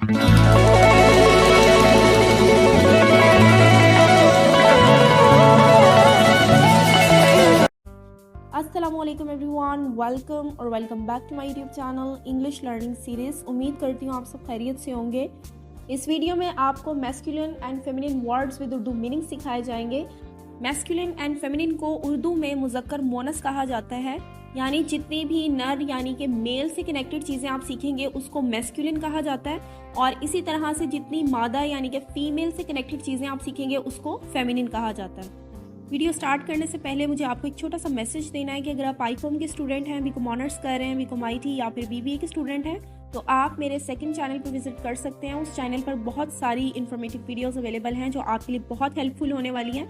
अस्सलामुअलैकुम everyone, welcome और welcome back to my YouTube channel English learning series. उम्मीद करती हूँ आप सब खैरियत से होंगे। इस वीडियो में आपको masculine and feminine words with Urdu meaning सिखाए जाएंगे। मैस्कुलिन एंड फेमिनिन को उर्दू में मुज़क्कर मोनस कहा जाता है, यानी जितनी भी नर यानी कि मेल से कनेक्टेड चीज़ें आप सीखेंगे उसको मैस्कुलिन कहा जाता है, और इसी तरह से जितनी मादा यानी कि फीमेल से कनेक्टेड चीज़ें आप सीखेंगे उसको फेमिनिन कहा जाता है। वीडियो स्टार्ट करने से पहले मुझे आपको एक छोटा सा मैसेज देना है कि अगर आप आईकॉम के स्टूडेंट हैं, बीकॉम ऑनर्स कर रहे हैं, बीकॉम आईटी या फिर बीबीए के स्टूडेंट हैं, तो आप मेरे सेकंड चैनल पर विजिट कर सकते हैं। उस चैनल पर बहुत सारी इन्फॉर्मेटिव वीडियोस अवेलेबल हैं जो आपके लिए बहुत हेल्पफुल होने वाली हैं।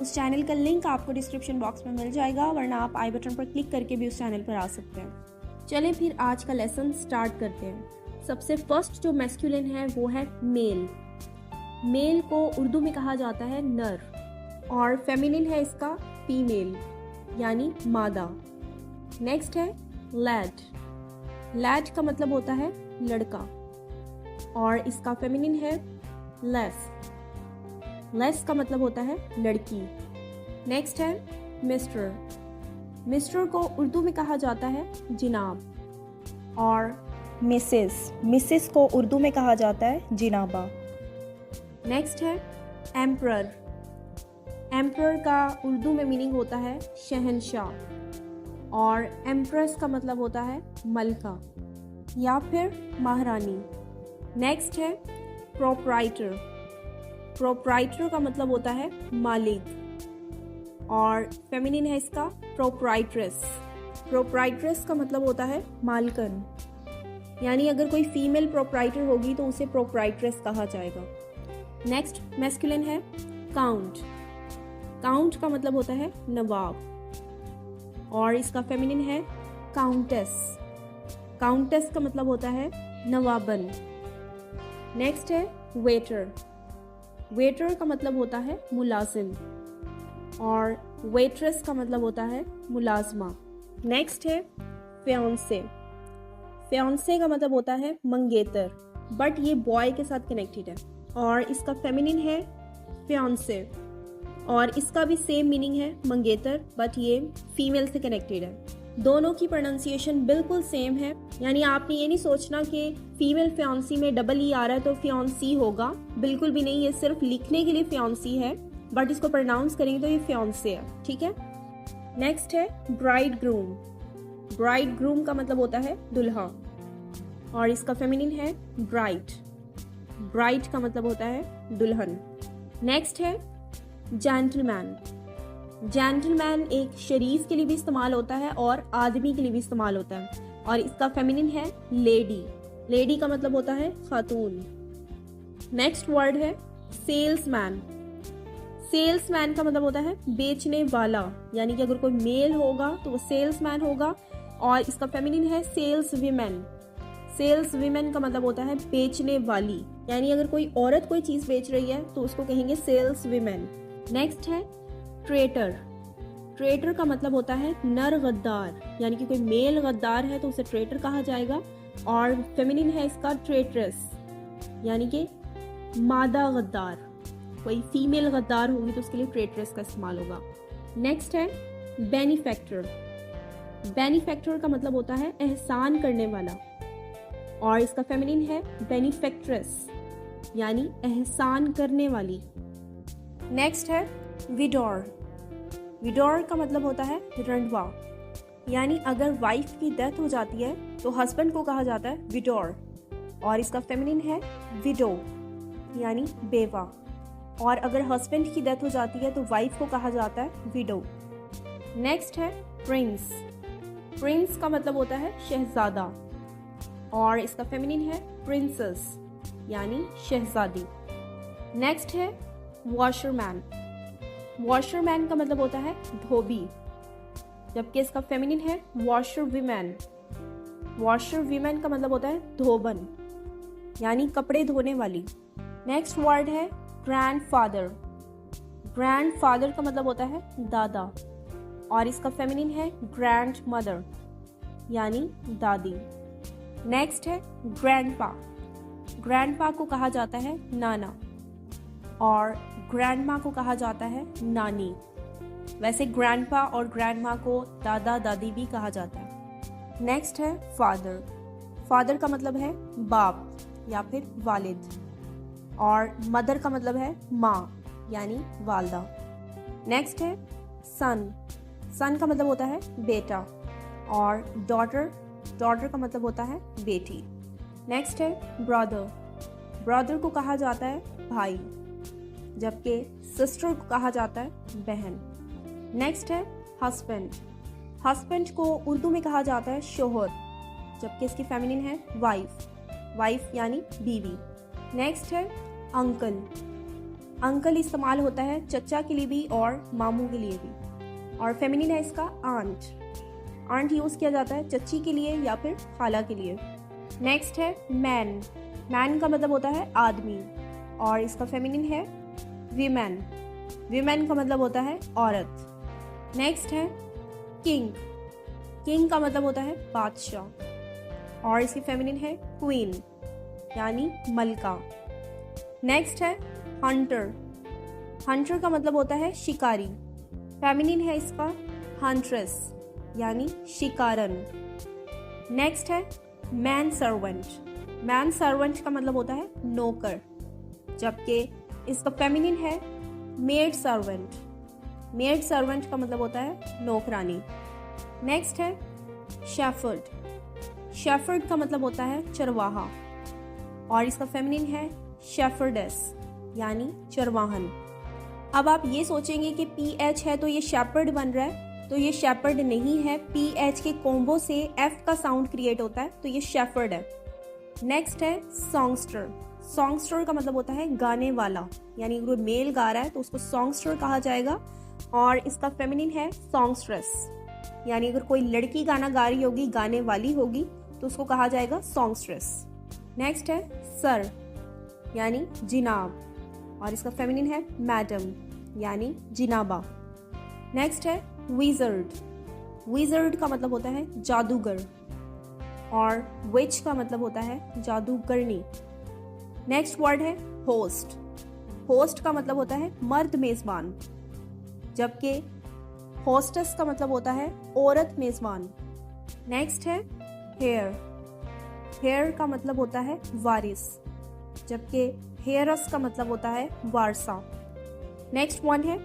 उस चैनल का लिंक आपको डिस्क्रिप्शन बॉक्स में मिल जाएगा, वरना आप आई बटन पर क्लिक करके भी उस चैनल पर आ सकते हैं। चलें फिर आज का लेसन स्टार्ट करते हैं। सबसे फर्स्ट जो मैस्कुलिन है वो है मेल। मेल को उर्दू में कहा जाता है नर, और फेमिनिन है इसका फीमेल यानी मादा। नेक्स्ट है लैड। लैड का मतलब होता है लड़का, और इसका फेमिनिन है लेस। लेस का मतलब होता है लड़की। नेक्स्ट है मिस्टर। मिस्टर को उर्दू में कहा जाता है जिनाब, और मिसेस। मिसेस को उर्दू में कहा जाता है जिनाबा। नेक्स्ट है एम्परर। एम्परर का उर्दू में मीनिंग होता है शहंशाह, और एम्प्रेस का मतलब होता है मलका या फिर महारानी। नेक्स्ट है प्रोप्राइटर। प्रोप्राइटर का मतलब होता है मालिक, और फेमिनिन है इसका प्रोप्राइट्रेस। प्रोप्राइट्रेस का मतलब होता है मालकन, यानी अगर कोई फीमेल प्रोप्राइटर होगी तो उसे प्रोप्राइट्रेस कहा जाएगा। नेक्स्ट मैस्कुलिन है काउंट। काउंट का मतलब होता है नवाब, और इसका फेमिनिन है काउंटेस। काउंटेस का मतलब होता है नवाबन। नेक्स्ट है वेटर। वेटर का मतलब होता है मुलाजिम, और वेट्रेस का मतलब होता है मुलाजमा। नेक्स्ट है फियांसे। फियांसे का मतलब होता है मंगेतर, बट ये बॉय के साथ कनेक्टेड है, और इसका फेमिनिन है फियांसे, और इसका भी सेम मीनिंग है मंगेतर, बट ये फीमेल से कनेक्टेड है। दोनों की प्रोनाउंसिएशन बिल्कुल सेम है, यानी आपने ये नहीं सोचना कि फीमेल फियांसी में डबल ई आ रहा है तो फियांसी होगा, बिल्कुल भी नहीं। ये सिर्फ लिखने के लिए फियांसी है, बट इसको प्रोनाउंस करेंगे तो ये फियांसे है, ठीक है। नेक्स्ट है ब्राइड ग्रूम। ब्राइड ग्रूम का मतलब होता है दुल्हा, और इसका फेमिनिन है ब्राइड। ब्राइड का मतलब होता है दुल्हन। नेक्स्ट है जेंटलमैन। जेंटलमैन एक शरीफ के लिए भी इस्तेमाल होता है और आदमी के लिए भी इस्तेमाल होता है, और इसका फेमिनिन है लेडी। लेडी का मतलब होता है खातून। नेक्स्ट वर्ड है सेल्समैन। सेल्समैन का मतलब होता है बेचने वाला, यानी कि अगर कोई मेल होगा तो वो सेल्समैन होगा, और इसका फेमिनिन है सेल्स वीमेन। सेल्स वीमेन का मतलब होता है बेचने वाली, यानी अगर कोई औरत कोई चीज बेच रही है तो उसको कहेंगे सेल्स वीमेन। नेक्स्ट है ट्रेटर। ट्रेटर का मतलब होता है नर गद्दार, यानी कि कोई मेल गद्दार है तो उसे ट्रेटर कहा जाएगा, और फेमिनिन है इसका ट्रेट्रेस, यानी कि मादा गद्दार। कोई फीमेल गद्दार होगी तो उसके लिए ट्रेट्रेस का इस्तेमाल होगा। नेक्स्ट है बेनिफैक्टर। बेनिफैक्टर का मतलब होता है एहसान करने वाला, और इसका फेमिनिन है बेनिफैक्ट्रेस, यानी एहसान करने वाली। नेक्स्ट है विडोर। विडोर का मतलब होता है रंडवा, यानी अगर वाइफ की डेथ हो जाती है तो हस्बैंड को कहा जाता है विडोर, और इसका फेमिनिन है विडो, यानी बेवा, और अगर हस्बैंड की डेथ हो जाती है तो वाइफ को कहा जाता है विडो। नेक्स्ट है प्रिंस। प्रिंस का मतलब होता है शहजादा, और इसका फेमिनिन है प्रिंसेस, यानी शहजादी। नेक्स्ट है वॉशरमैन। वॉशरमैन का मतलब होता है धोबी, जबकि इसका फेमिनिन है वॉशर वीमेन। वॉशर वीमेन का मतलब होता है धोबन, यानी कपड़े धोने वाली। नेक्स्ट वर्ड है ग्रैंडफादर। ग्रैंडफादर का मतलब होता है दादा, और इसका फेमिनिन है ग्रैंड मदर, यानी दादी। नेक्स्ट है ग्रैंडपा। ग्रैंडपा को कहा जाता है नाना और ग्रैंडमा को कहा जाता है नानी। वैसे ग्रैंडपा और ग्रैंडमा को दादा दादी भी कहा जाता है। नेक्स्ट है फादर। फादर का मतलब है बाप या फिर वालिद और मदर का मतलब है माँ यानी वालदा। नेक्स्ट है सन। सन का मतलब होता है बेटा और डॉटर। डॉटर का मतलब होता है बेटी। नेक्स्ट है ब्रदर। ब्रदर को कहा जाता है भाई, जबकि सिस्टर को कहा जाता है बहन। नेक्स्ट है हस्बैंड। हस्बैंड को उर्दू में कहा जाता है शोहर, जबकि इसकी फेमिनिन है वाइफ। वाइफ यानी बीवी। नेक्स्ट है अंकल। अंकल इस्तेमाल होता है चचा के लिए भी और मामू के लिए भी, और फेमिनिन है इसका आंट। आंट यूज़ किया जाता है चच्ची के लिए या फिर खाला के लिए। नेक्स्ट है मैन। मैन का मतलब होता है आदमी और इसका फेमिनिन है वीमेन। वीमेन का मतलब होता है औरत। नेक्स्ट है किंग। किंग का मतलब होता है बादशाह और इसकी फेमिनिन है क्वीन यानी मलका। नेक्स्ट है हंटर। हंटर का मतलब होता है शिकारी। फेमिनिन है इसका हंट्रेस यानी शिकारन। नेक्स्ट है मैन सर्वेंट। मैन सर्वेंट का मतलब होता है नौकर, जबकि इसका फेमिनिन है मेड सर्वेंट। मेड सर्वेंट का मतलब होता है नौकरानी। नेक्स्ट है शेफर्ड। शेफर्ड का मतलब होता है चरवाहा और इसका फेमिनिन है शेफर्डेस यानी चरवाहन। अब आप ये सोचेंगे कि PH है तो ये शेपर्ड बन रहा है, तो ये शेपर्ड नहीं है। PH के कॉम्बो से F का साउंड क्रिएट होता है, तो ये शेफर्ड है। नेक्स्ट है सॉन्गस्टर। सॉन्गस्टर का मतलब होता है गाने वाला, यानी अगर मेल गा रहा है तो उसको सॉन्गस्टर कहा जाएगा और इसका फेमिनिन है सॉन्गस्ट्रेस, यानी अगर कोई लड़की गाना गा रही होगी, गाने वाली होगी, तो उसको कहा जाएगा सॉन्गस्ट्रेस। नेक्स्ट है सर यानी जिनाब और इसका फेमिनिन है मैडम यानी जिनाबा। नेक्स्ट है विजर्ड। विजर्ड का मतलब होता है जादूगर और विच का मतलब होता है जादूगरनी। नेक्स्ट वर्ड है होस्ट। होस्ट का मतलब होता है मर्द मेजबान, जबकि होस्टेस का मतलब होता है औरत मेजबान। नेक्स्ट है हेयर। हेयर का मतलब होता है वारिस, जबकि हेयरस का मतलब होता है वारसा। नेक्स्ट वन है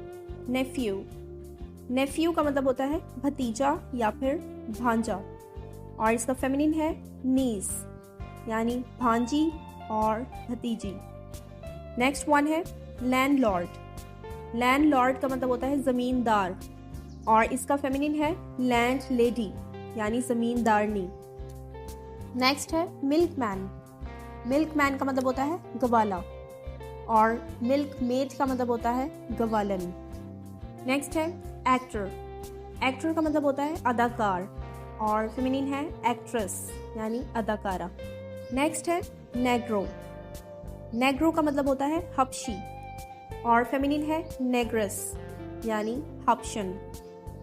नेफ्यू। नेफ्यू का मतलब होता है भतीजा या फिर भांजा और इसका फेमिनिन है नीस यानी भांजी और भतीजी। नेक्स्ट वन है लैंडलॉर्ड। लैंडलॉर्ड का मतलब होता है जमींदार और इसका फेमिनिन है लैंड लेडी यानी जमींदारनी। नेक्स्ट है मिल्कमैन। मिल्कमैन का मतलब होता है गवाला और मिल्क मेड का मतलब होता है गवालन। नेक्स्ट है एक्टर। एक्टर का मतलब होता है अदाकार और फेमिनिन है एक्ट्रेस यानी अदाकारा। नेक्स्ट है नेग्रो। नेग्रो का मतलब होता है हबशी और फेमिनिन है नेग्रेस यानी हबशन।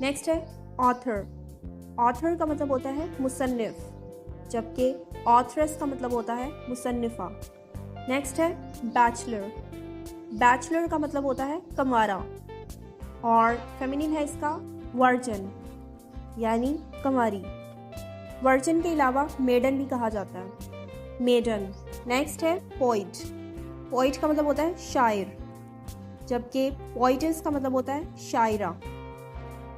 नेक्स्ट है ऑथर। ऑथर का मतलब होता है मुसन्निफ, जबकि ऑथरेस का मतलब होता है मुसन्निफा। नेक्स्ट है बैचलर। बैचलर का मतलब होता है कमारा और फेमिनिन है इसका वर्जन यानी कमारी। वर्जन के अलावा मेडन भी कहा जाता है, मेडन। नेक्स्ट है पोइट। पोइट का मतलब होता है शायर, जबकि पोइटेस का मतलब होता है शायरा।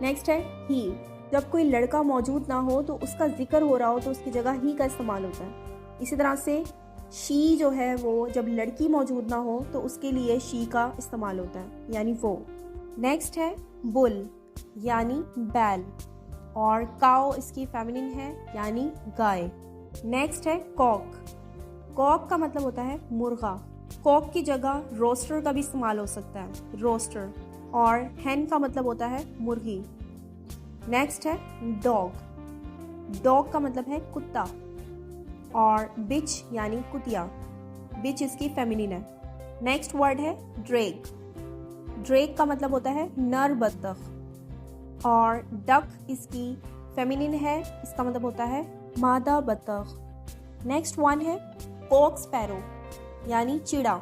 नेक्स्ट है ही। जब कोई लड़का मौजूद ना हो तो उसका जिक्र हो रहा हो तो उसकी जगह ही का इस्तेमाल होता है। इसी तरह से शी जो है वो जब लड़की मौजूद ना हो तो उसके लिए शी का इस्तेमाल होता है यानी वो। नेक्स्ट है बुल यानी बैल और काओ इसकी फेमिनिन है यानी गाय। नेक्स्ट है कॉक। कॉक का मतलब होता है मुर्गा। कॉक की जगह रोस्टर का भी इस्तेमाल हो सकता है, रोस्टर। और हैन का मतलब होता है मुर्गी। नेक्स्ट है डॉग। डॉग का मतलब है कुत्ता और बिच यानी कुतिया। बिच इसकी फेमिनिन है। नेक्स्ट वर्ड है ड्रेक। ड्रेक का मतलब होता है नर बत्तख और डक इसकी फेमिनिन है, इसका मतलब होता है मादा बत्तख। नेक्स्ट वन है कॉक स्पैरो। यानी चिड़ा,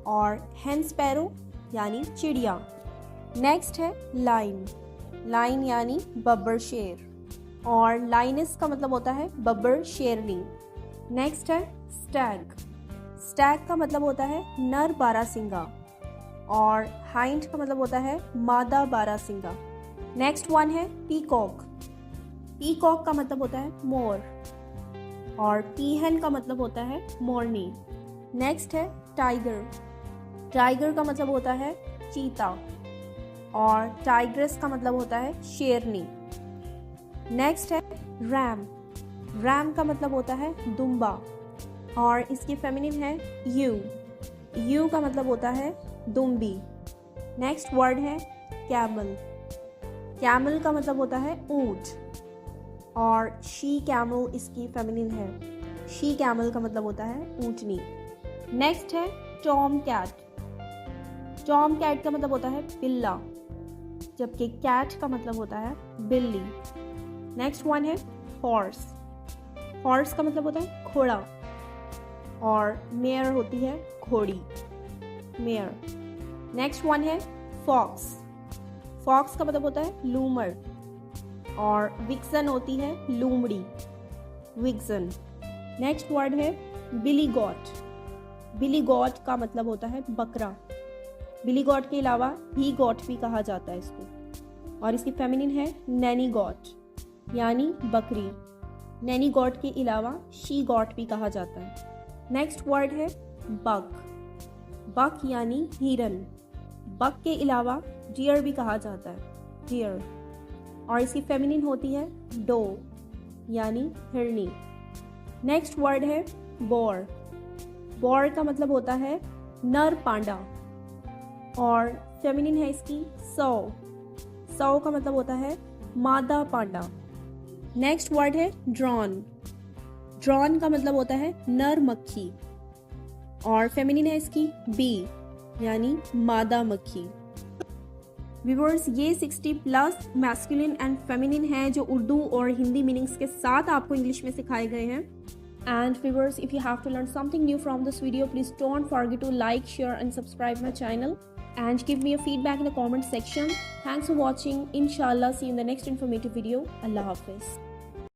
और hen sparrow यानी चिड़िया। नेक्स्ट है लाइन, लाइन यानी बब्बर शेर, और लाइनस का मतलब होता है बब्बर शेरनी। नेक्स्ट है स्टैग, स्टैग का मतलब होता है नर बारहसिंगा, और हाइंड का मतलब होता है मादा बारहसिंगा। नेक्स्ट वन है पीकॉक, पीकॉक का मतलब होता है मोर, और पीहन का मतलब होता है मोरनी। नेक्स्ट है टाइगर, टाइगर का मतलब होता है चीता, और टाइग्रेस का मतलब होता है शेरनी। नेक्स्ट है रैम, रैम का मतलब होता है दुम्बा, और इसकी फेमिनिन है यू, यू का मतलब होता है दुम्बी। नेक्स्ट वर्ड है कैमल, कैमल का मतलब होता है ऊंट, और शी कैमल इसकी फेमिनिन है, शी कैमल का मतलब होता है ऊंटनी। नेक्स्ट है टॉम कैट, टॉम कैट का मतलब होता है बिल्ला, जबकि कैट का मतलब होता है बिल्ली। नेक्स्ट वन है हॉर्स, हॉर्स का मतलब होता है घोड़ा, और मेयर होती है घोड़ी, मेयर। नेक्स्ट वन है फॉक्स, फॉक्स का मतलब होता है लूमर, और विक्सन होती है लूमड़ी, विक्सन। नेक्स्ट वर्ड है बिली गॉट, बिली गॉट का मतलब होता है बकरा, बिली गॉट के अलावा ही गॉट भी कहा जाता है इसको, और इसकी फेमिनिन है नैनी गॉट यानी बकरी, नैनी गॉट के अलावा शी गॉट भी कहा जाता है। नेक्स्ट वर्ड है बक, बक यानी हिरन, बक के अलावा डियर भी कहा जाता है, डियर, और इसकी फेमिनिन होती है डो यानी हिरनी। नेक्स्ट वर्ड है बोर, बोर का मतलब होता है नर पांडा, और फेमिनिन है इसकी सौ, सौ का मतलब होता है मादा पांडा। नेक्स्ट वर्ड है ड्रॉन, ड्रॉन का मतलब होता है नर मक्खी, और फेमिनिन है इसकी बी यानी मादा मक्खी। व्यूअर्स, ये 60+ मैस्कुलिन एंड फेमिनिन है जो उर्दू और हिंदी मीनिंग्स के साथ आपको इंग्लिश में सिखाए गए हैं। And viewers, if you have to learn something new from this video, please don't forget to like, share and subscribe my channel, and give me a feedback in the comment section. Thanks for watching. Inshallah, see you in the next informative video. Allah Hafiz.